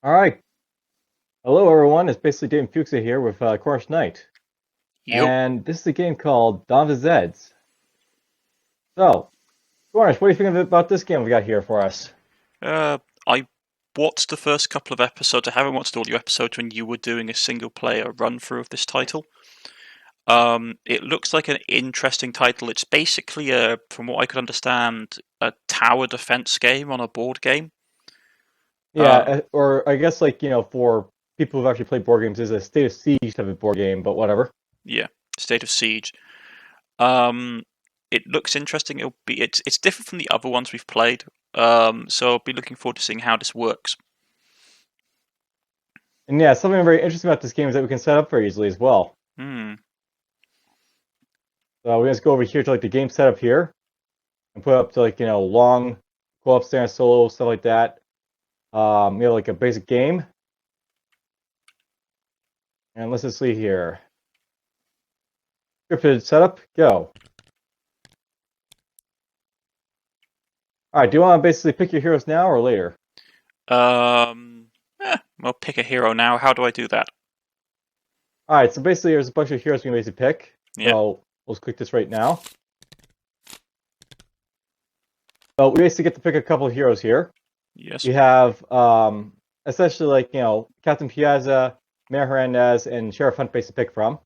All right. Hello, everyone. It's basically Dave Fuchsia here with Cornish-Knight. Yep. And this is a game called Dawn of the Zeds. So, Cornish, what do you think about this game we got here for us? I watched the first couple of episodes. I haven't watched all your episodes when you were doing a single player run through of this title. It looks like an interesting title. It's basically from what I could understand, a tower defense game on a board game. Yeah, Uh, or I guess for people who've actually played board games, is a State of Siege type of board game, but whatever. yeah, State of Siege. Um, it looks interesting. It's different from the other ones we've played. So I'll be looking forward to seeing how this works. And yeah, something very interesting about this game is that we can set up very easily as well. Hmm. So we just go over here to the game setup here and put up to long co-op stand solo stuff like that. We have a basic game, and let's just see here. Scripted setup, go. All right, do you want to basically pick your heroes now or later? Well, pick a hero now. How do I do that? All right, so basically there's a bunch of heroes we can basically pick. Yeah. So let's click this right now. So we basically get to pick a couple of heroes here. Yes. We have essentially Captain Piazza, Mayor Hernandez, and Sheriff Hunt basically pick from.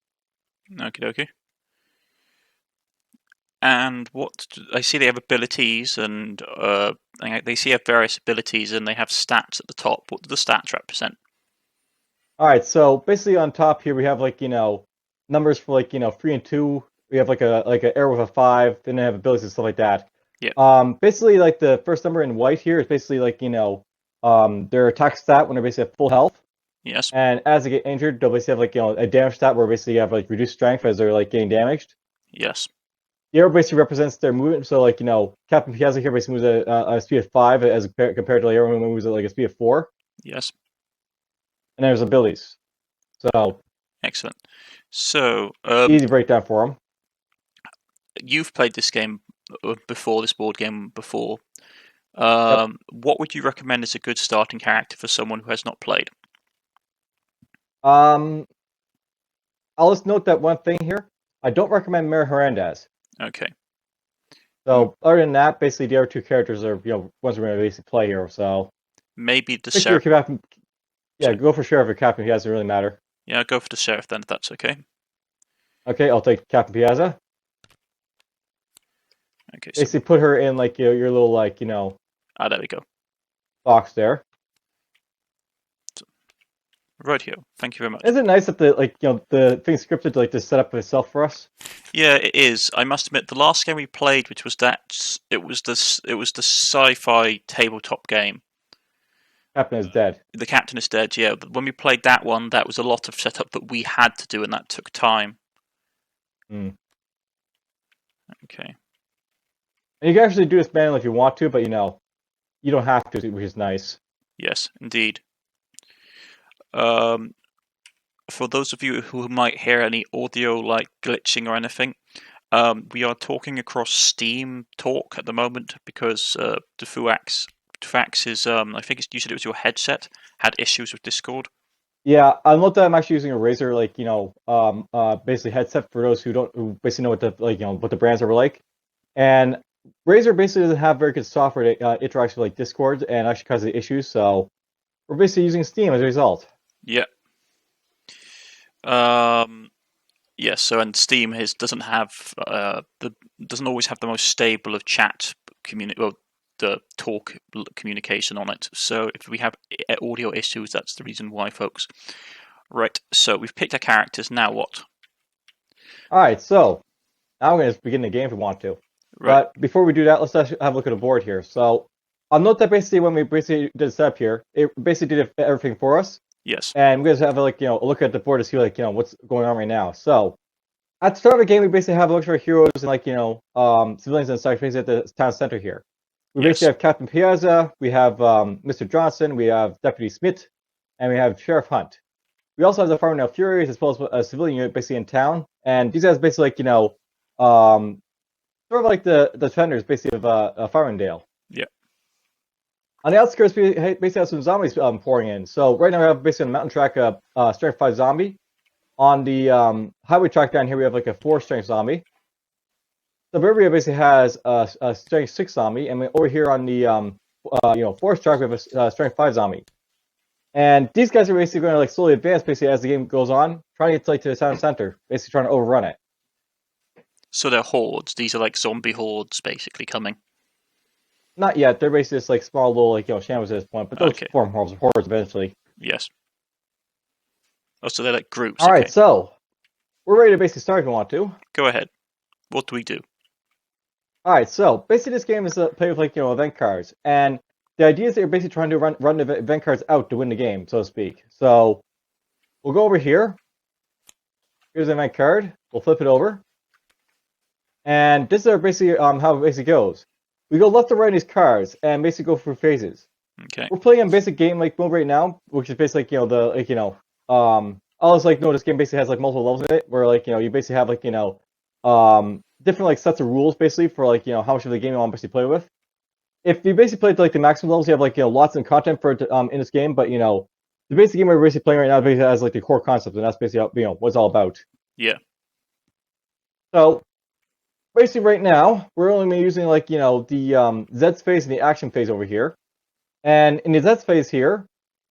Okie dokie. And I see they have abilities, and they see have various abilities, and they have stats at the top. What do the stats represent? All right, so basically on top here we have numbers for 3 and 2. We have a arrow with a 5. Then they have abilities and stuff like that. Yeah. Basically the first number in white here is basically their attack stat when they're basically at full health. Yes. And as they get injured, they'll basically have a damage stat where basically you have reduced strength as they're getting damaged. Yes. The arrow basically represents their movement. So Captain Piazza here basically moves at a speed of 5 as compared to the arrow who moves at a speed of 4. Yes. And there's abilities. So Excellent. So easy breakdown for them. you've played this game before, this board game before. Yep. What would you recommend as a good starting character for someone who has not played? I'll just note that one thing here. I don't recommend Mayor Hernandez. Okay. So other than that, basically the other two characters are ones we're going to basically play here. So Maybe the pick your sheriff. captain. Yeah, Sorry. go for Sheriff or Captain. He doesn't really matter. Yeah, go for the sheriff then, if that's okay. Okay, I'll take Captain Piazza. Okay. So Basically, put her in your little there we go. box there. Right here. Thank you very much. Isn't it nice that the thing scripted to set up itself for us? Yeah, it is. I must admit, the last game we played, which was it was the sci-fi tabletop game. Captain is dead. The Captain is Dead. Yeah, but when we played that one, that was a lot of setup that we had to do, and that took time. Mm. Okay. And you can actually do this manually if you want to, but you don't have to, which is nice. Yes, indeed. Um, for those of you who might hear any audio like glitching or anything, we are talking across Steam Talk at the moment because the Fax is I think you said it was your headset had issues with Discord. Yeah, I'll note that I'm actually using a Razer, basically headset for those who basically know what what the brands are like. And Razer basically doesn't have very good software that interacts with Discord and actually causes issues. So we're basically using Steam as a result. Yeah. Um, yeah. So and Steam doesn't have doesn't always have the most stable of chat the talk communication on it. So if we have audio issues, that's the reason why, folks. Right. So we've picked our characters. Now what? All right, so now we're going to begin the game if we want to. Right. But before we do that, let's actually have a look at the board here. So I'll note that basically when we basically did a setup here, it basically did everything for us. Yes. And we're going to have a look at the board to see what's going on right now. So at the start of the game, we basically have a look for heroes and civilians and such basically at the town center here. We Yes. basically have Captain Piazza, we have Mr. Johnson, we have Deputy Smith, and we have Sheriff Hunt. We also have the Farmingdale Furies as well as a civilian unit basically in town, and these guys basically sort of like the defenders basically of Farmingdale. Yeah. On the outskirts, we basically have some zombies pouring in. So right now we have basically on the mountain track a strength 5 zombie. On the highway track down here, we have like a 4 strength zombie. Suburbia basically has a strength 6 zombie, and over here on the forest track, we have a strength 5 zombie. And these guys are basically going to like slowly advance basically as the game goes on, trying to get to the town center, basically trying to overrun it. So they're hordes. These are like zombie hordes basically coming. Not yet. They're basically just like small little shambles at this point, but they'll form hordes eventually. Yes. Oh, so they're like groups. All right, so we're ready to basically start if you want to. Go ahead. What do we do? All right, so basically this game is played with event cards, and the idea is that you're basically trying to run the event cards out to win the game, so to speak. So we'll go over here. Here's an event card. We'll flip it over, and this is basically how it basically goes. We go left to right in these cards, and basically go through phases. Okay. We're playing a basic game like mode right now, which is basically this game basically has like multiple levels in it, where you basically have different like sets of rules basically for how much of the game you want to basically play with. If you basically play like the maximum levels, you have lots of content for in this game, but the basic game we're basically playing right now basically has like the core concept, and that's basically what it's all about. Yeah. So basically right now we're only using the Zeds phase and the action phase over here, and in the Zeds phase here,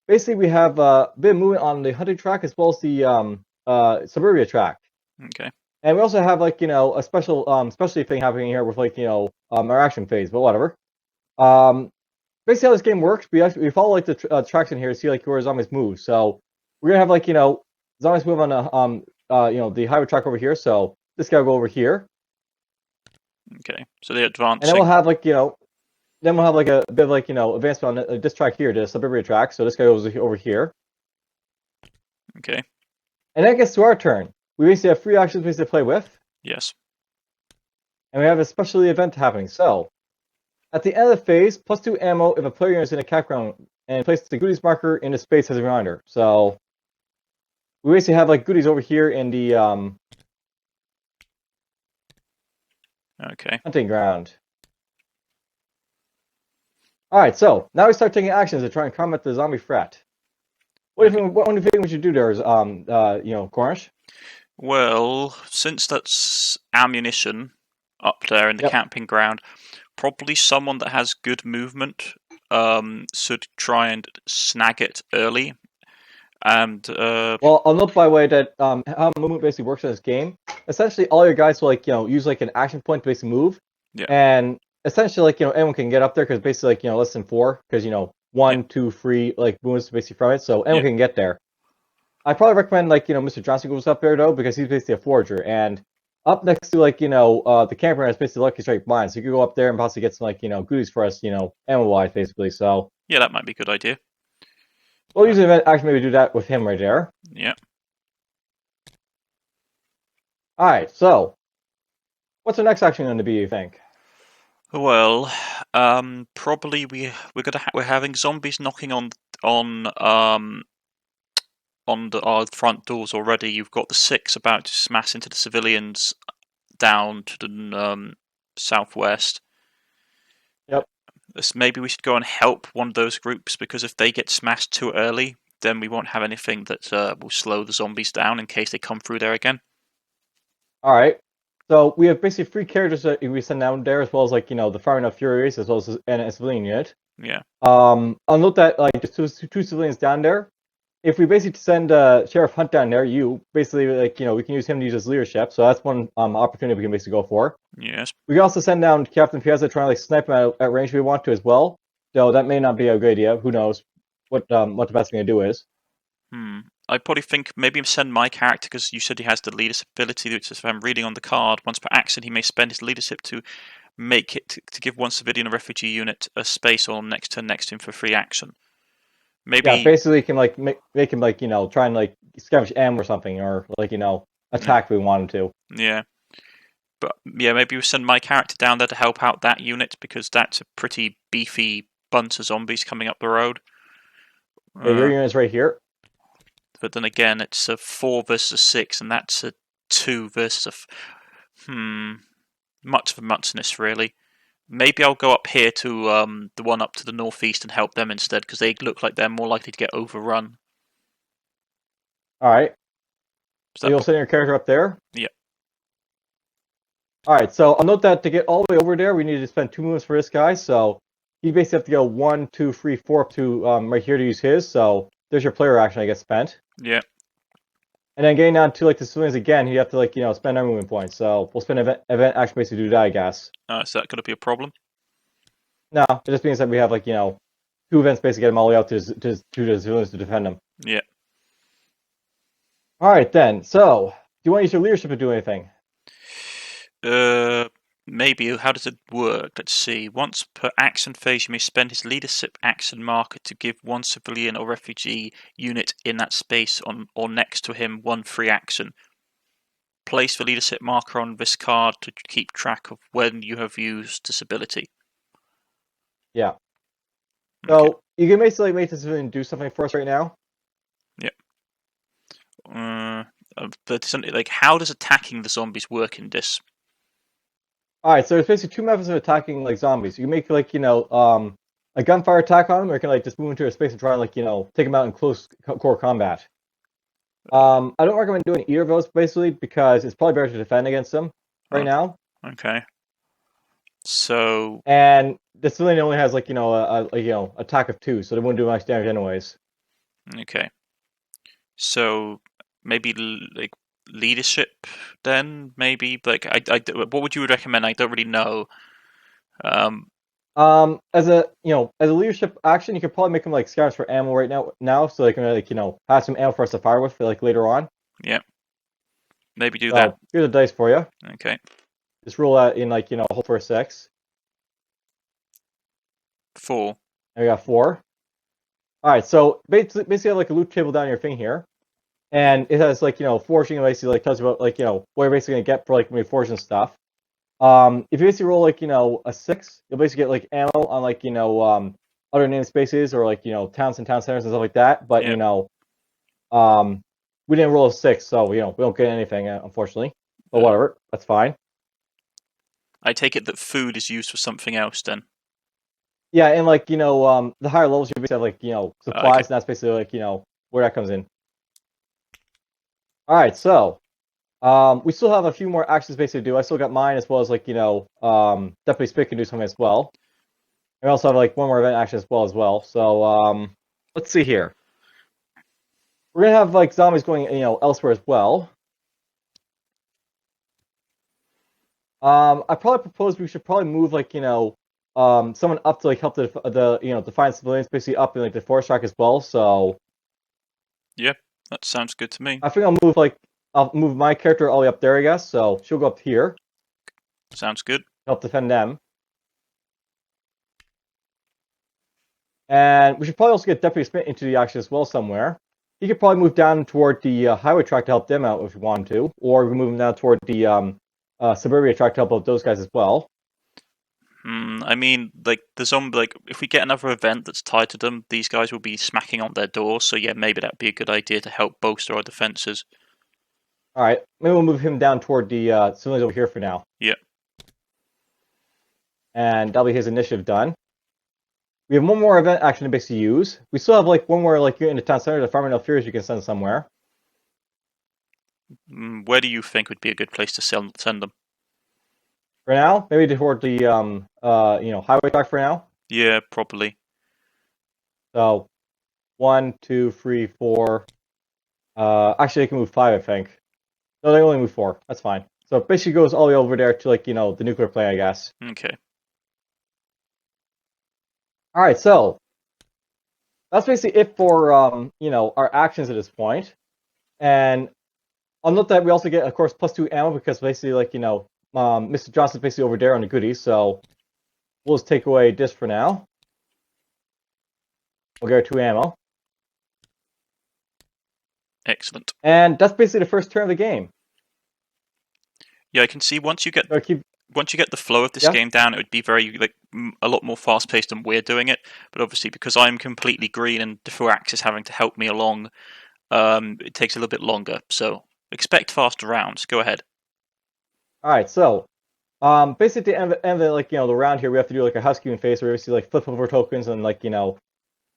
basically we have a bit of movement on the hunting track as well as the suburbia track. Okay. And we also have a special specialty thing happening here with our action phase, but whatever. Basically how this game works, we follow the tracks in here to see where zombies move. So we're gonna have zombies move on the highway track over here. So this guy will go over here. Okay. So they're advancing. And then we'll have a bit of advancement on this track here, the suburbia track. So this guy goes over here. Okay. And then it gets to our turn. We basically have 3 actions basically to play with. Yes. And we have a specialty event happening. So at the end of the phase, +2 ammo if a player is in a campground and places the goodies marker in the space as a reminder. So we basically have goodies over here in the hunting ground. All right, so now we start taking actions to try and combat the zombie threat. What do you think we should do there is Cornish? Well, since that's ammunition up there in the camping ground, probably someone that has good movement should try and snag it early. And well, I'll note by the way that how movement basically works in this game. Essentially, all your guys will use an action point to basically move, and essentially anyone can get up there because basically less than 4 because 1, 2, 3 movements basically from it, so anyone can get there. I probably recommend Mr. Johnson goes up there though because he's basically a forager, and up next to the campground is basically Lucky Strike Blind, so you could go up there and possibly get some goodies for us ammo wise basically. So yeah, that might be a good idea. We'll use an event action maybe do that with him right there. Yeah. All right, so what's the next action going to be, you think? Well, probably we're having zombies knocking on our front doors already. You've got the 6 about to smash into the civilians down to the southwest. Yep. Maybe we should go and help one of those groups, because if they get smashed too early, then we won't have anything that will slow the zombies down in case they come through there again. All right. So we have basically 3 characters that we send down there, as well as the Firing of Furies, as well as a civilian unit. Yeah. I'll note that just two civilians down there. If we basically send Sheriff Hunt down there, we can use him to use his leadership. So that's one opportunity we can basically go for. Yes. We can also send down Captain Piazza trying to snipe him at range if we want to as well. So that may not be a good idea. Who knows what the best thing to do is. I probably think maybe send my character, because you said he has the leadership ability, which is if I'm reading on the card, once per action he may spend his leadership to make it to give one civilian or refugee unit a space on next turn next to him for free action. Maybe basically can make him try and scavenge ammo or something, or attack if we want him to. Yeah. But yeah, maybe we send my character down there to help out that unit, because that's a pretty beefy bunch of zombies coming up the road. Yeah, your unit's right here. But then again, it's a 4 versus a 6, and that's a 2 versus a much of a muchness, really. Maybe I'll go up here to the one up to the northeast and help them instead, because they look like they're more likely to get overrun. All right. Is So that you'll send your character up there. Yeah. All right. So I'll note that to get all the way over there, we need to spend 2 moves for this guy. So you basically have to go 1, 2, 3, 4 up to right here to use his. So there's your player action, I guess, spent. Yeah. And then getting down to like the civilians again, you have to like spend 9 movement points. So we'll spend event action basically to do that, I guess. Is that going to be a problem? No, it just means that we have like 2 events basically get them all the way out to the civilians to defend them. Yeah. All right then. So do you want to use your leadership to do anything? Maybe. How does it work? Let's see. Once per action phase, you may spend his leadership action marker to give one civilian or refugee unit in that space on or next to him 1 free action. Place the leadership marker on this card to keep track of when you have used this ability. Yeah. So okay. You can basically make the civilian do something for us right now. Yeah. But like, how does attacking the zombies work in this? All right, so there's basically 2 methods of attacking like zombies. You can make like a gunfire attack on them, or you can like just move into a space and try and like take them out in close core combat. I don't recommend doing either of those basically because it's probably better to defend against them right now. Okay. So. And the civilian only has like a attack of 2, so they wouldn't do much damage anyways. Okay. So maybe like leadership then, maybe like what would you recommend? I don't really know. As a leadership action, you could probably make them like scouts for ammo right now, so they can like have some ammo for us to fire with for like later on. Yeah. Maybe do that. Here's the dice for you. Okay. Just roll that in like hope for a 6. 4. And we got 4. All right, so basically you have like a loot table down your thing here, and it has like forging basically like tells you about like what you're basically gonna get for like when you forge and stuff. If you basically roll like a 6, you'll basically get like ammo on like other namespaces or like towns and town centers and stuff like that. But we didn't roll a 6, so we don't get anything unfortunately. But whatever, that's fine. I take it that food is used for something else then. Yeah, and like the higher levels you basically have like supplies, okay. And that's basically like where that comes in. All right, so we still have a few more actions basically to do. I still got mine as well as like Deputy Spick can do something as well. And we also have like one more event action as well. So let's see here. We're gonna have like zombies going elsewhere as well. I probably propose we should probably move like someone up to like help the defiant civilians basically up in like the forest track as well. So yep, that sounds good to me. I think I'll move my character all the way up there, I guess. So she'll go up here. Sounds good. Help defend them. And we should probably also get Deputy Smith into the action as well somewhere. He could probably move down toward the highway track to help them out if we wanted to, or we can move him down toward the suburbia track to help out those guys as well. I mean, like the zombie, like if we get another event that's tied to them, these guys will be smacking on their doors. So yeah, maybe that'd be a good idea to help bolster our defenses. All right, maybe we'll move him down toward the civilians over here for now. Yeah. And that'll be his initiative done. We have one more event action to basically use. We still have like one more like you're in the town center, the Farmingdale Furies you can send somewhere. Where do you think would be a good place to send them? For now, maybe toward the highway track for now. Yeah, probably. So 1, 2, 3, 4. Actually, they can move 5, I think. No, they only move 4. That's fine. So it basically goes all the way over there to like the nuclear plant, I guess. Okay. All right, so that's basically it for our actions at this point. And I'll note that we also get, of course, +2 ammo because basically like Mr. Johnson's basically over there on the goodies, so we'll just take away this for now. We'll get our 2 ammo. Excellent. And that's basically the first turn of the game. Yeah, I can see once you get the flow of this game down, it would be very like a lot more fast paced than we're doing it. But obviously, because I'm completely green and Defurax is having to help me along, it takes a little bit longer. So expect faster rounds. Go ahead. All right, so Basically, at the end of like the round here, we have to do like a housekeeping phase where we basically like flip over tokens and like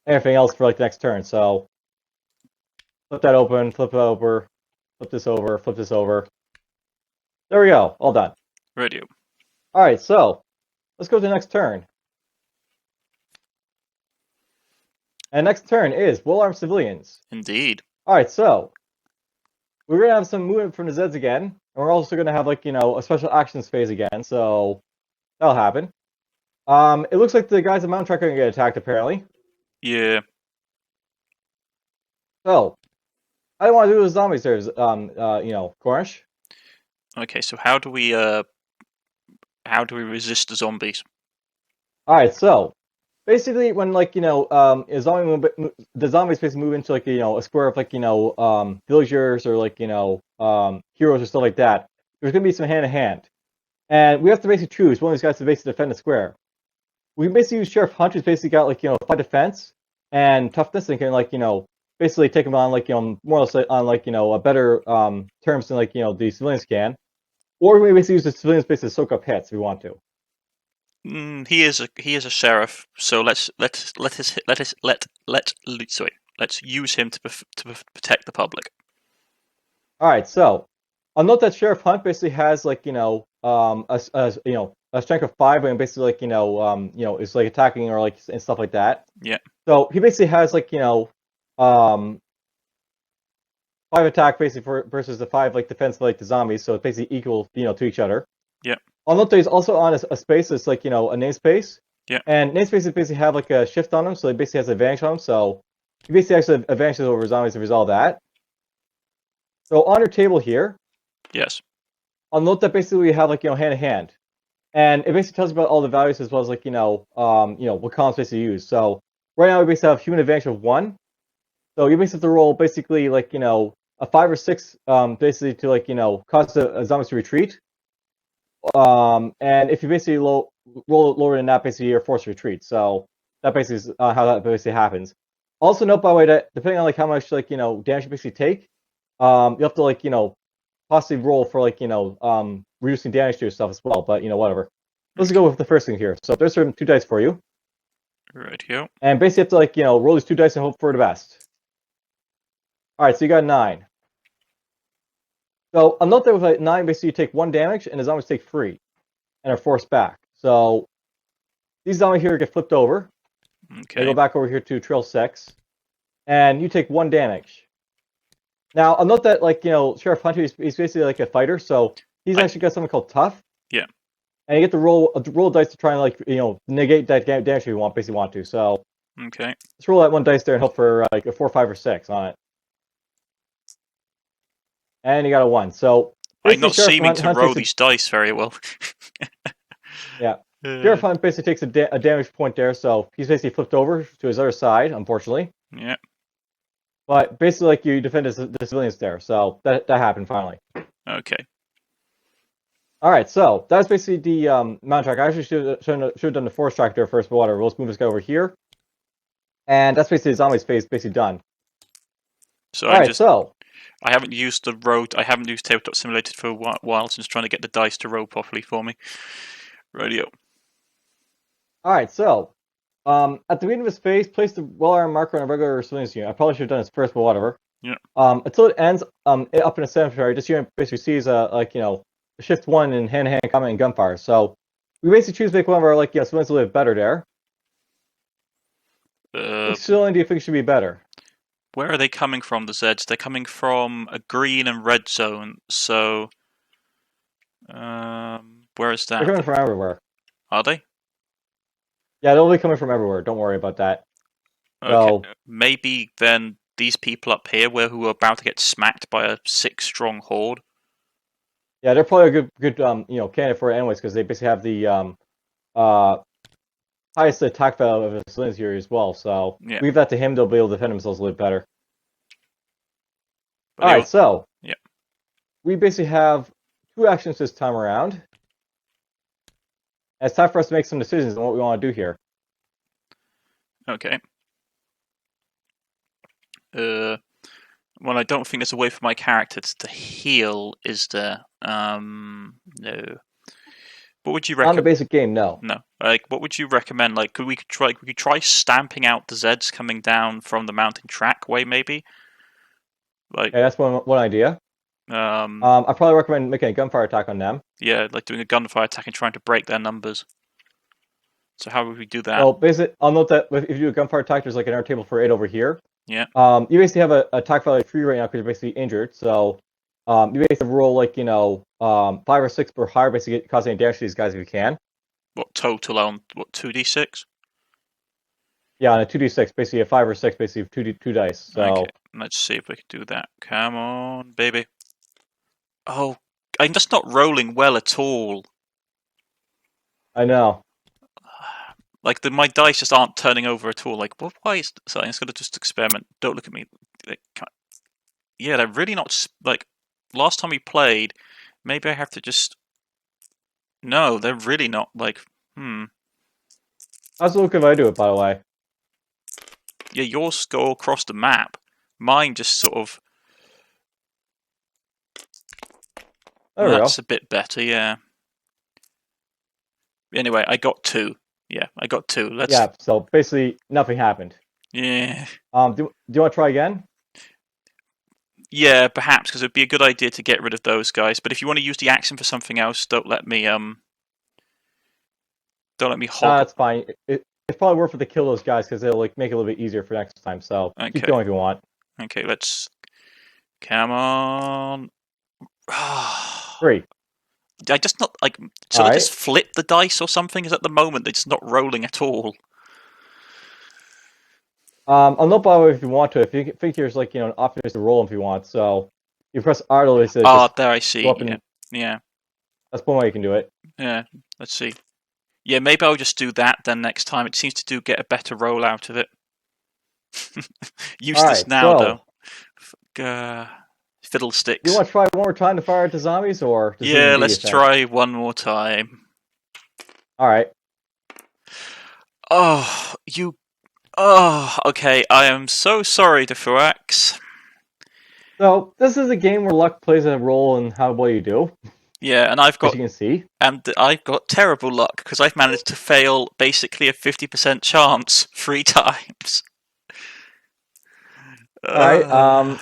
everything else for like the next turn. So flip that open, flip it over, flip this over, flip this over. There we go, all done. Radio. All right, so let's go to the next turn. And next turn is well-armed civilians. Indeed. All right, so we're gonna have some movement from the Zeds again, and we're also gonna have like a special actions phase again. So that'll happen. It looks like the guys at Mountain Trek are gonna get attacked apparently. Yeah. So I don't want to do with zombies there, Cornish. Okay, so how do we resist the zombies? All right, so basically when the zombies basically move into like a square of like villagers or like heroes or stuff like that, there's gonna be some hand to hand, and we have to basically choose one of these guys to basically defend the square. We can basically use Sheriff Hunt, who's basically got like 5 defense and toughness, and can basically take him on like more or less on like a better terms than like the civilians can, or we basically use the civilians basically to soak up hits if we want to. He is a sheriff, so let's use him to protect the public. All right, so I'll note that Sheriff Hunt basically has like a strength of 5, and basically like is like attacking or like and stuff like that. Yeah. So he basically has like 5 attack basically versus the 5 like defense like the zombies, so it's basically equal to each other. Yeah. I'll note that he's also on a space that's like a namespace. Yeah. And namespaces basically have like a shift on them, so he basically has an advantage on them. So he basically actually advantages over zombies to resolve that. So on your table here, yes, I'll note that basically we have like hand to hand, and it basically tells you about all the values as well as like what columns basically use. So right now we basically have human advantage of 1. So you basically have to roll basically like a 5 or 6 basically to like cause the zombies to retreat. And if you basically roll lower than that, basically you're forced to retreat. So that basically is how that basically happens. Also note by the way that depending on like how much like damage you basically take, you have to like possibly roll for like reducing damage to yourself as well. But whatever. Let's go with the first thing here. So there's 2 dice for you. Right here. And basically you have to like roll these 2 dice and hope for the best. All right, so you got 9. So I'll note that with like 9, basically you take 1 damage, and the zombies take 3, and are forced back. So these zombies here get flipped over. Okay. They go back over here to Trail 6, and you take 1 damage. Now I'll note that like Sheriff Hunter, he's basically like a fighter, so he's actually got something called tough. Yeah. And you get to roll dice to try and like negate that damage if you want to. So okay, let's roll that 1 dice there and hope for like a 4, 5, or 6 on it. And you got a 1. So I'm not seeming to roll these dice very well. Yeah. Sheriff Hunt basically takes a damage point there, so he's basically flipped over to his other side, unfortunately. Yeah. But basically, like you defend the civilians there, so that happened finally. Okay. All right, so that's basically the mount track. I actually should have done the force track there first, but whatever. Let's move this guy over here, and that's basically the zombies phase basically done. So I haven't used the road. I haven't used Tabletop Simulator for a while since trying to get the dice to roll properly for me. Radio. All right, so at the beginning of his phase, place the well-armed marker on a regular civilians unit. I probably should have done this first, but whatever. Yeah. Until it ends up in a cemetery, this unit basically sees shift 1 in hand-to-hand combat and gunfire. So we basically choose to make one of our civilians live better there. Which civilian do you think should be better? Where are they coming from, the Zeds? They're coming from a green and red zone, so where is that? They're coming from everywhere. Are they? Yeah, they'll be coming from everywhere. Don't worry about that. Okay. So, maybe then these people up here who are about to get smacked by a 6-strong horde. Yeah, they're probably a good candidate for it anyways, because they basically have the highest attack value of the civilians here as well. So leave that to him; they'll be able to defend themselves a little better. All right, so we basically have 2 actions this time around. And it's time for us to make some decisions on what we want to do here. Okay. Well, I don't think there's a way for my character to heal, is there? No. What would you On the recommend? basic game, no. No. Like, what would you recommend? Like, could we try stamping out the Zeds coming down from the mountain track way, maybe? Like, Okay, that's one idea. I probably recommend making a gunfire attack on them. yeah, like doing a gunfire attack and trying to break their numbers. So how would we do that? Well, basically, I'll note that if you do a gunfire attack, there's like an air table for 8 over here. Yeah. You basically have a attack value of 3 right now because you're basically injured. So you basically roll like 5 or 6 or higher, basically cause any damage to these guys if you can. What total on what 2d6? Yeah, on a 2d6, basically a 5 or 6, basically two dice. So Okay, let's see if we can do that. Come on, baby. Oh, I'm just not rolling well at all. I know. Like my dice just aren't turning over at all. Like, why is so? I'm just gonna just experiment. Don't look at me. Yeah, they're really not like last time we played. Maybe I have to just. No, they're really not like. How's it look if I do it, by the way? Yeah, yours go across the map. Mine just sort of. There we go. That's a bit better, yeah. Anyway, I got 2. Yeah, I got 2. Let's. Yeah, so basically nothing happened. Yeah. Do you want to try again? Yeah, perhaps because it'd be a good idea to get rid of those guys. But if you want to use the action for something else, don't let me hog. That's fine. It's probably worth it to kill those guys because it'll like make it a little bit easier for next time. So keep going if you want. Okay, let's. Come on. 3. I just not like. Should I just flip the dice or something? Because at the moment they're just not rolling at all. I'll note by the way if you want to. If you think there's like an option to roll them if you want. So you press R to say. There I see. Yeah. That's one way you can do it. Yeah. Let's see. Yeah, maybe I'll just do that then next time. It seems to get a better roll out of it. Useless now though. Fiddlesticks. Do you want to try one more time to fire at the zombies, or yeah, let's try one more time. All right. Okay. I am so sorry, Defurax. So this is a game where luck plays a role in how well you do. Yeah, and I've got, as you can see, and I've got terrible luck because I've managed to fail basically a 50% chance 3 times. All right.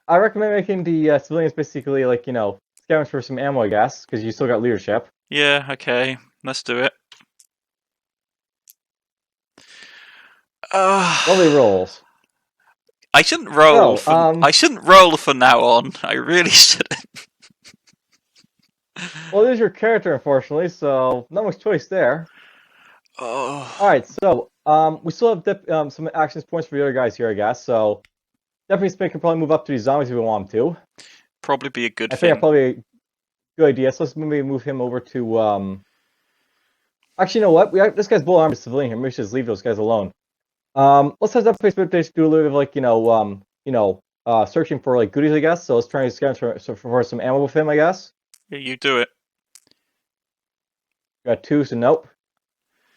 I recommend making the civilians basically like scavenge for some ammo, I guess, because you still got leadership. Yeah. Okay. Let's do it. Lovely rolls. I shouldn't roll. I shouldn't roll from now on. I really shouldn't. Well, it is your character, unfortunately, so not much choice there. Oh. All right, so we still have some actions points for the other guys here, I guess. So definitely Spink can probably move up to these zombies if we want him to. Probably be a good thing. I think that's probably a good idea. So let's maybe move him over to. Actually, you know what? This guy's bull armed civilian here. Maybe we should just leave those guys alone. Let's have that place do a little bit of like searching for like goodies, I guess. So let's try and scan for some ammo with him, I guess. Yeah, you do it. Got 2, so nope.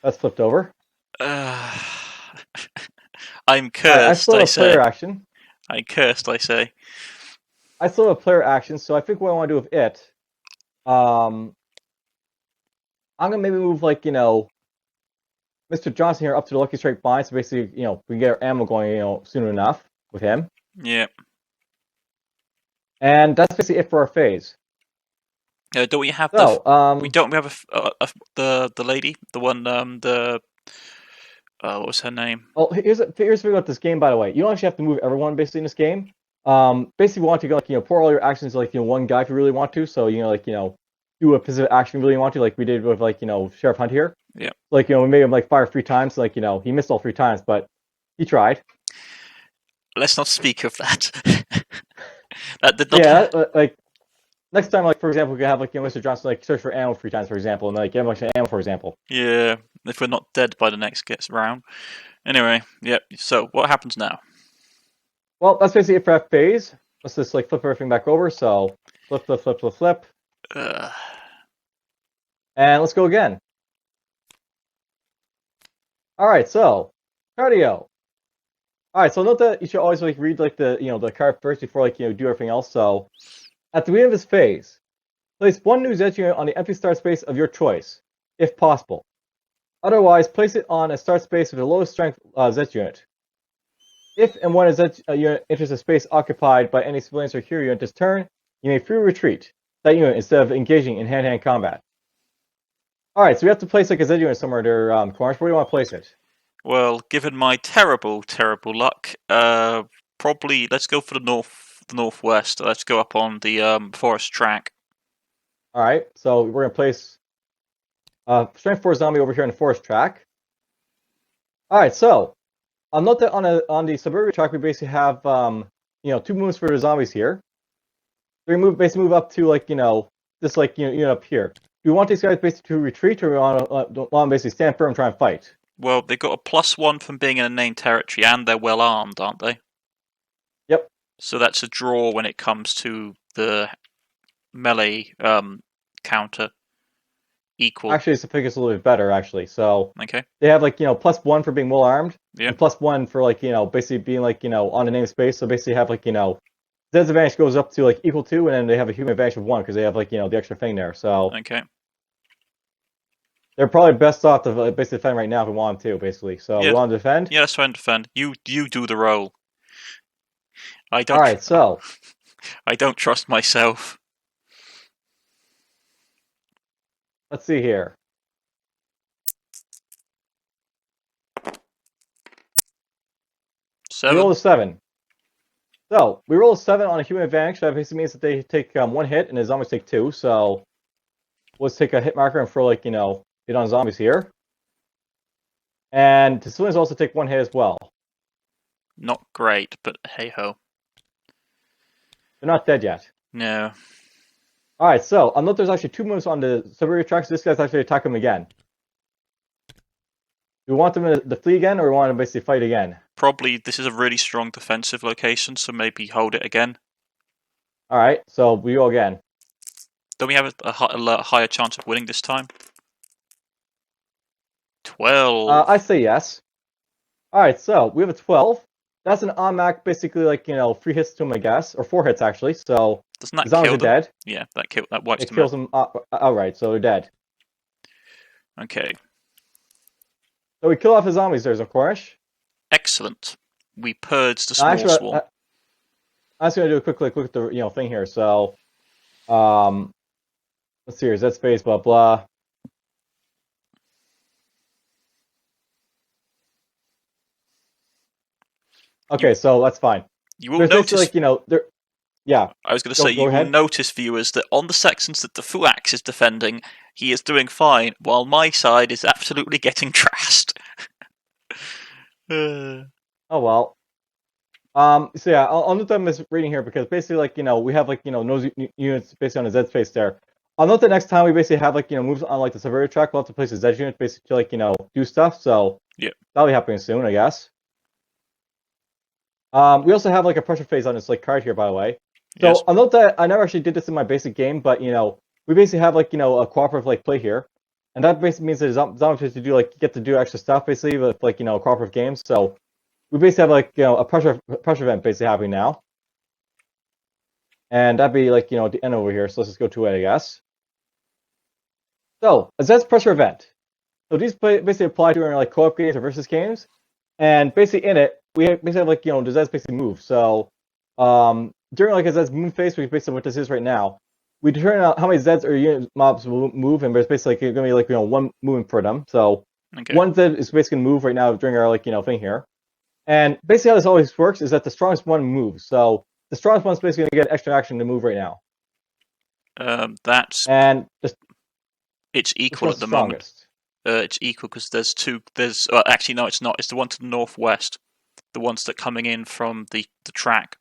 That's flipped over. I'm cursed. I still have a player action. I'm cursed, I say. I still have a player action, so I think what I want to do with it, I'm gonna maybe move like Mr. Johnson here up to the Lucky Strike bind, so basically we can get our ammo going soon enough with him. Yeah. And that's basically it for our phase. Don't we have we have the lady, the one what was her name? Well, here's the thing about this game, by the way. You don't actually have to move everyone basically in this game. Basically, you want to go pour all your actions like one guy if you really want to. So do a specific action you really want to, like we did with Sheriff Hunt here. Yeah. Like we made him like fire 3 times. Like he missed all 3 times, but he tried. Let's not speak of that. That did not. Yeah, like. Next time, like for example, we could have Mr. Johnson search for ammo 3 times, for example, and get a bunch of ammo, for example. Yeah, if we're not dead by the next gets round. Anyway, yep. So what happens now? Well, that's basically it for that phase. Let's just flip everything back over. So flip. And let's go again. All right, so cardio. All right, so note that you should always read the card first before do everything else. So at the beginning of this phase, Place one new Zeds unit on the empty start space of your choice, if possible. Otherwise, place it on a start space with the lowest strength Zeds unit. If and when a Zeds unit enters a space occupied by any civilians or hero unit this turn, you may free retreat that unit instead of engaging in hand-to-hand combat. Alright, so we have to place like a Zed unit somewhere there, Cornish. Where do you want to place it? Well, given my terrible luck, probably let's go for the northwest. Let's go up on the forest track. Alright, so we're gonna place Strength 4 zombie over here on the forest track. Alright, so I'll note that on the suburban track we basically have 2 moves for the zombies here. So we basically move up to this unit up here. Do we want these guys basically to retreat, or do we want to basically stand firm and try and fight? Well, they've got a +1 from being in a named territory, and they're well armed, aren't they? Yep. So that's a draw when it comes to the melee counter. Equal. Actually, it's a little bit better, actually. So okay. They have +1 for being well armed, yeah. and +1 for basically being on the namespace. So basically have Zed's advantage goes up to equal to, and then they have a human advantage of 1 because they have the extra thing there. So okay. They're probably best off to basically defend right now if we want them to, basically. So we want to defend? Yeah, let's try and defend. You do the roll. I don't. Alright, so I don't trust myself. Let's see here. We roll a 7. So we roll a 7 on a human advantage. That basically means that they take 1 hit and the zombies take 2. So let's take a hit marker and throw hit on zombies here. And the civilians also take 1 hit as well. Not great, but hey ho. They're not dead yet. No. Alright, so I'll note there's actually 2 moves on the suburban track, so this guy's actually attack them again. Do we want them to flee again, or we want them to basically fight again? Probably this is a really strong defensive location, so maybe hold it again. Alright, so we go again. Don't we have a higher chance of winning this time? 12. I say yes. Alright, so we have a 12. That's an automatic, basically 3 hits to him, I guess, or 4 hits actually. So doesn't that zombies kill are them? dead. Yeah, that wipes them out. It kills them outright, so they're dead. Okay. So we kill off the zombies there, of Cornish. Excellent. We purged the small swarm. I'm just gonna do a quick look at the thing here. So, let's see here. Zed space blah blah. Okay, so that's fine. You will notice, yeah. I was going to say, you will notice, viewers, that on the sections that the Fuax is defending, he is doing fine, while my side is absolutely getting trashed. Oh well. So yeah, I'll note that I'm misreading here because basically, we have no units basically on the Zed space there. I'll note that next time we basically have moves on the Severity track, we'll have to place a Zed unit basically to do stuff. So yeah, that'll be happening soon, I guess. We also have a pressure phase on this card here, by the way. So yes. I'll note that I never actually did this in my basic game, but we basically have a cooperative play here, and that basically means that zombies get to do extra stuff basically with cooperative games. So we basically have a pressure event basically happening now, and that'd be at the end over here. So let's just go to it, I guess. So a Zed's pressure event. So these basically apply during co-op games or versus games, and basically in it we basically have the Zeds basically move. So during a Zed's move phase, which is basically what this is right now, we determine how many Zeds or unit mobs will move, and there's basically going to be 1 movement per them. So okay. 1 Zed is basically going to move right now during our thing here. And basically how this always works is that the strongest one moves. So the strongest one's basically going to get extra action to move right now. It's equal at the moment. It's equal because there's 2. Actually no, it's not. It's the one to the northwest. The ones that are coming in from the track.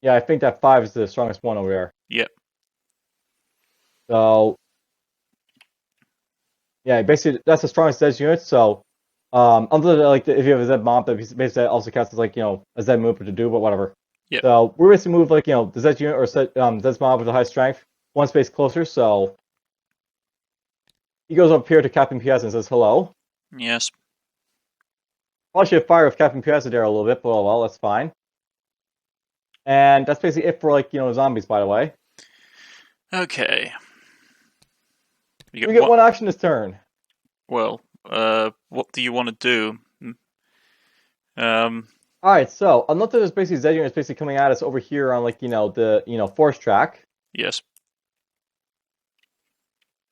Yeah, I think that 5 is the strongest one over there. Yep. So yeah, basically that's the strongest Zed unit. So if you have a Zed mob, that basically also counts as a Zed move to do, but whatever. Yep. So we're basically move the Zed unit or Zed's mob with a high strength 1 space closer. So he goes up here to Captain Piazza and says hello. Yes. Probably should have fired with Captain Piazza there a little bit, but oh well, that's fine. And that's basically it for zombies, by the way. Okay. We get one action this turn. Well, what do you want to do? All right, so I'll note that there's basically Zed units basically coming at us over here on the forest track. Yes.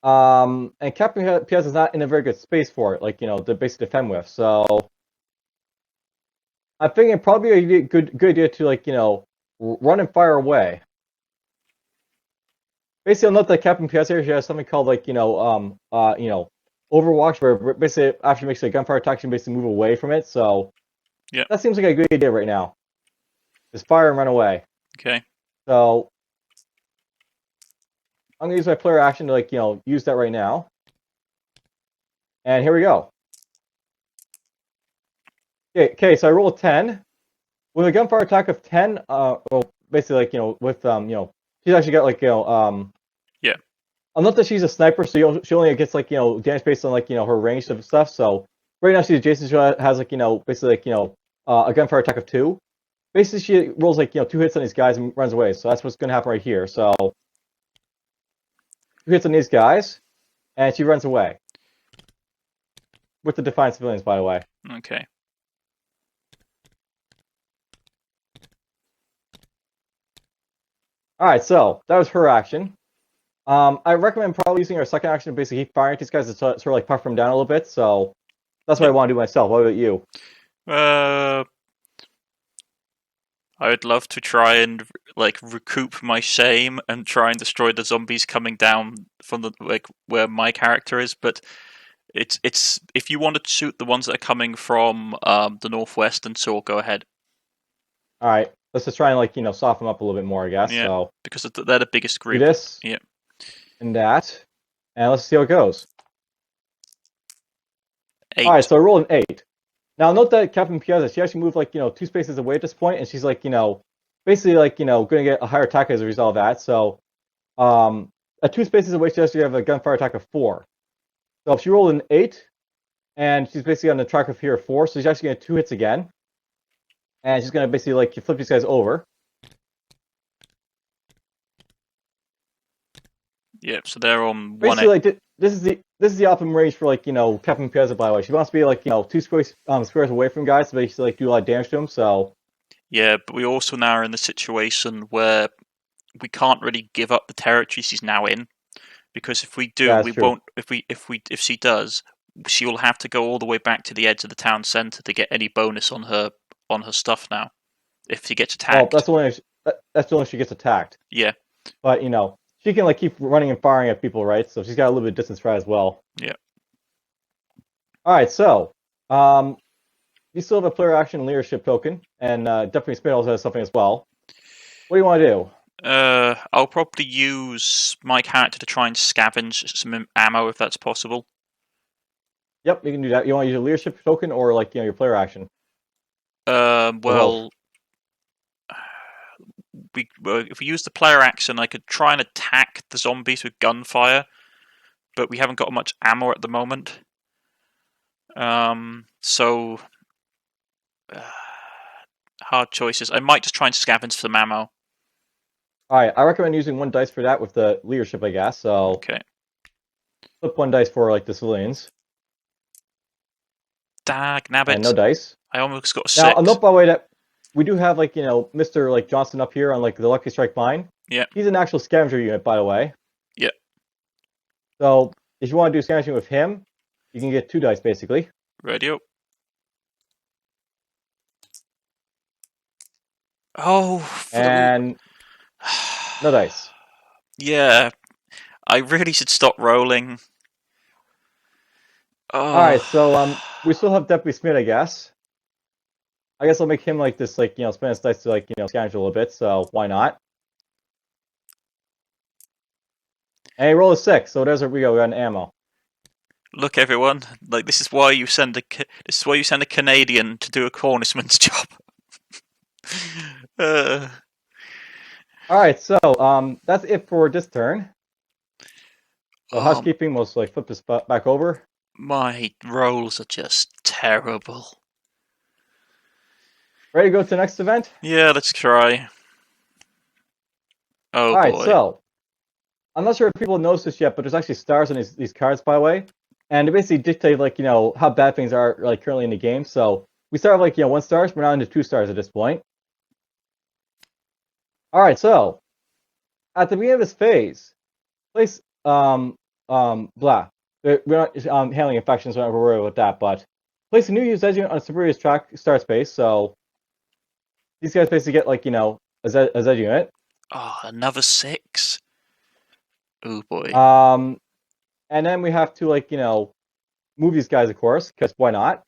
And Captain Piazza is not in a very good space for it, to basically defend with. So I'm thinking it'd probably be a good idea to run and fire away. Basically, I'll note that Captain Piazza here has something called Overwatch, where basically after she makes a gunfire attack, she can basically move away from it. So yeah, that seems like a good idea right now. Just fire and run away. Okay. So I'm gonna use my player action to use that right now. And here we go. Okay, so I roll a 10. With a gunfire attack of 10, basically she's actually got yeah. I'll note that she's a sniper, so she only gets damage based on her range of stuff. So right now she's adjacent. She has basically a gunfire attack of 2. Basically she rolls 2 hits on these guys and runs away. So that's what's gonna happen right here. So 2 hits on these guys, and she runs away with the defiant civilians, by the way. Okay. All right, so that was her action. I recommend probably using our second action to basically keep firing at these guys to sort of puff them down a little bit. So that's what I want to do myself. What about you? I would love to try and recoup my shame and try and destroy the zombies coming down from the where my character is, but it's if you want to shoot the ones that are coming from the northwest, and so go ahead. All right, let's just try and soften them up a little bit more, I guess. Yeah, so because they're the biggest group. Do this. Yeah. And that, and let's see how it goes. 8. All right, so I rolled an 8. Now note that Captain Piazza, she actually moved 2 spaces away at this point, and she's basically going to get a higher attack as a result of that. So at 2 spaces away, she actually have a gunfire attack of 4. So if she rolled an 8, and she's basically on the track of here 4, so she's actually going to 2 hits again, and she's going to basically flip these guys over. Yep. So they're on basically, 1. This is the optimum range for Captain Piazza, by the way. She wants to be 2 squares away from guys to basically do a lot of damage to them. So yeah, but we also now are in the situation where we can't really give up the territory she's now in, because if we do, we won't. If she does, she will have to go all the way back to the edge of the town centre to get any bonus on her stuff now. If she gets attacked, well, that's only if she gets attacked. Yeah, but she can keep running and firing at people, right? So she's got a little bit of distance for that as well. Yeah. All right, so you still have a player action leadership token, and definitely Spin also has something as well. What do you want to do? I'll probably use my character to try and scavenge some ammo if that's possible. Yep, you can do that. You want to use your leadership token or your player action? Well, if we use the player action, I could try and attack the zombies with gunfire, but we haven't got much ammo at the moment. So hard choices. I might just try and scavenge some ammo. All right, I recommend using 1 dice for that with the leadership, I guess. So okay, flip 1 dice for the civilians. Dag nabbit. And no dice. I almost got a 6. Now, I'll note by the way that we do have Mr. Johnson up here on the Lucky Strike mine. Yeah. He's an actual scavenger unit, by the way. Yeah. So if you want to do scavenging with him, you can get 2 dice basically. Radio. Oh. And no dice. Yeah, I really should stop rolling. Oh. All right, so we still have Deputy Smith, I guess. I guess I'll make him spend his dice to scavenge a little bit. So why not? And he rolled a 6, so there's where we go. We got an ammo. Look, everyone! This is why you send a Canadian to do a Cornishman's job. All right, so that's it for this turn. So housekeeping, we'll flip this back over. My rolls are just terrible. Ready to go to the next event? Yeah, let's try. Oh, all right, boy. So I'm not sure if people noticed this yet, but there's actually stars on these cards, by the way, and they basically dictate like how bad things are like currently in the game. So we start with like 1 stars. We're now into 2 stars at this point. All right, so at the beginning of this phase, place blah. We're not handling infections, so we're not worried about that. But place a new Zeds unit on a Siberia's track start space. So these guys basically get like a Zed unit. Oh, another 6. Oh boy. And then we have to like move these guys, of course, because why not?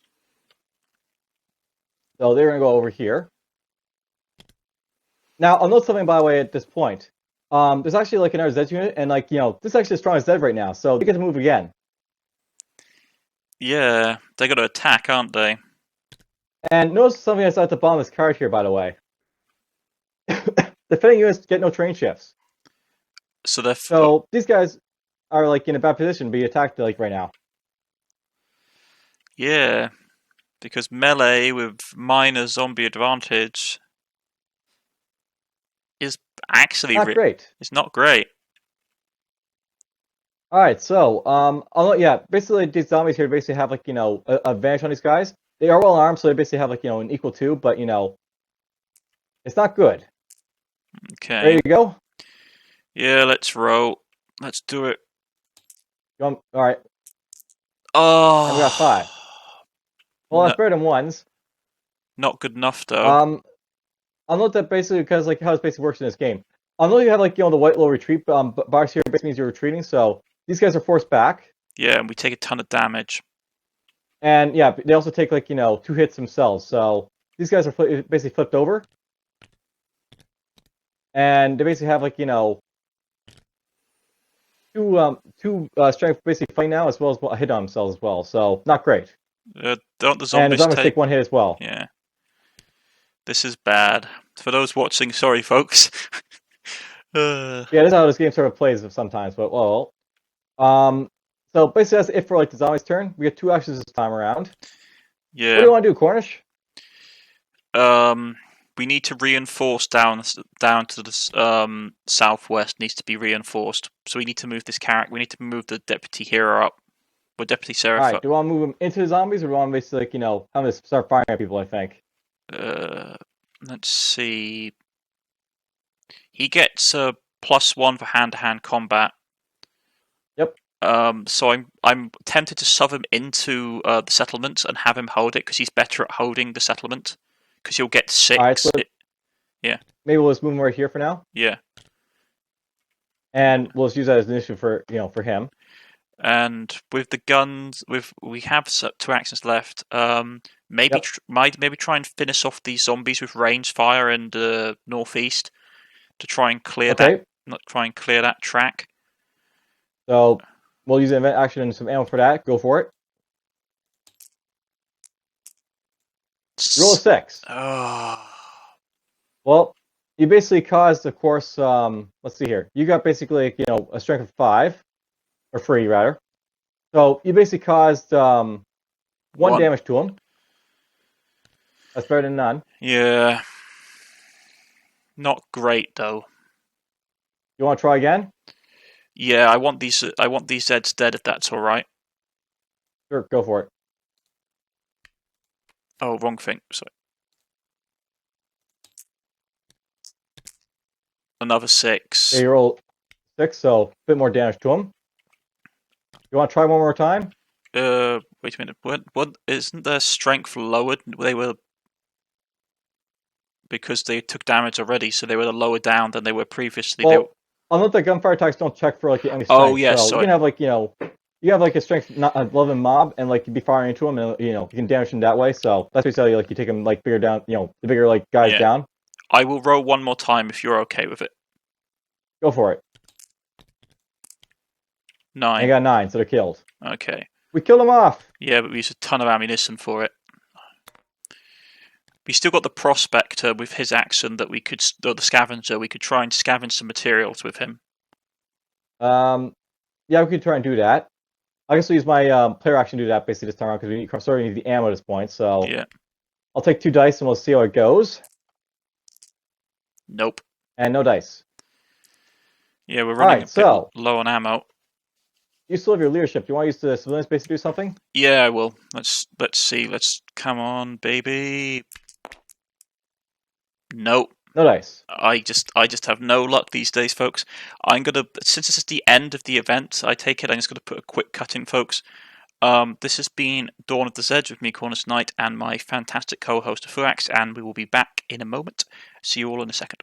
So they're gonna go over here. Now I'll note something by the way at this point. There's actually like another Zed unit, and like this is actually the strongest Zed right now, so they get to move again. Yeah, they got to attack, aren't they? And notice something that's at the bottom of this card here, by the way. Defending units get no train shifts. So these guys are like in a bad position to be attacked like right now. Yeah, because melee with minor zombie advantage is actually not great. It's not great. All right, so basically these zombies here basically have like a advantage on these guys. They are well armed, so they basically have like an equal 2, but it's not good. Okay. Ready to go? Yeah, let's roll. Let's do it. All right. Oh. And we got 5. Well, that's better than 1s. Not good enough though. I'll note that basically because like how it basically works in this game. I'll note you have like the white little retreat bars here. Basically means you're retreating, so these guys are forced back. Yeah, and we take a ton of damage. And yeah, they also take like 2 hits themselves. So these guys are basically flipped over, and they basically have like 2 strength basically fighting now, as well as a hit on themselves as well. So not great. Don't the zombies and the zombies take 1 hit as well. Yeah. This is bad. For those watching, sorry folks. Yeah, this is how this game sort of plays sometimes, but well. So basically that's it for like the zombies' turn. We get 2 actions this time around. Yeah. What do you want to do, Cornish? We need to reinforce down to the southwest. Needs to be reinforced. So we need to move this character. We need to move the deputy hero up. Or Deputy Seraph. All right. Do you want to move him into the zombies, or do you want to basically have him start firing at people? I think. Let's see. He gets a +1 for hand-to-hand combat. Yep. So I'm tempted to shove him into the settlement and have him hold it because he's better at holding the settlement. Because he'll get 6. All right, so yeah. Maybe we'll just move him right here for now. Yeah. And we'll just use that as an issue for for him. And with the guns, we have 2 actions left. Maybe try and finish off these zombies with range fire in the northeast to try and clear that track. So we'll use an event action and some ammo for that. Go for it. Roll a 6. Oh. Well, you basically caused, of course. Let's see here. You got basically a strength of 5, or 3 rather. So you basically caused 1 damage to him. That's better than none. Yeah. Not great though. You want to try again? Yeah, I want these Zeds dead if that's all right. Sure, go for it. Oh, wrong thing. Sorry. Another 6. Okay, you roll 6, so a bit more damage to him. You want to try one more time? Wait a minute. What isn't their strength lowered? They were because they took damage already, so they were lower down than they were previously. Well, I'll note that gunfire attacks don't check for like any strength. Oh yes, so you can have like you have like a strength 11 mob, and like you'd be firing into him, and you can damage him that way. So that's basically like you take him like bigger down, the bigger like guys down. I will roll one more time if you're okay with it. Go for it. 9. I got 9, so they're killed. Okay. We killed them off. Yeah, but we used a ton of ammunition for it. We still got the prospector with his action that we could, or the scavenger. We could try and scavenge some materials with him. Yeah, we could try and do that. I guess we'll use my player action to do that basically this time around because we sort of need the ammo at this point. So yeah, I'll take 2 dice and we'll see how it goes. Nope. And no dice. Yeah, we're All running a right, bit so low on ammo. you still have your leadership. Do you want to use the civilian space to do something? Yeah, I will. Let's see. Let's come on, baby. No. No dice. I just have no luck these days, folks. I'm gonna since this is the end of the event, I take it I'm just gonna put a quick cut in, folks. This has been Dawn of the Zeds with me, Cornish-Knight, and my fantastic co-host Furax, and we will be back in a moment. See you all in a second.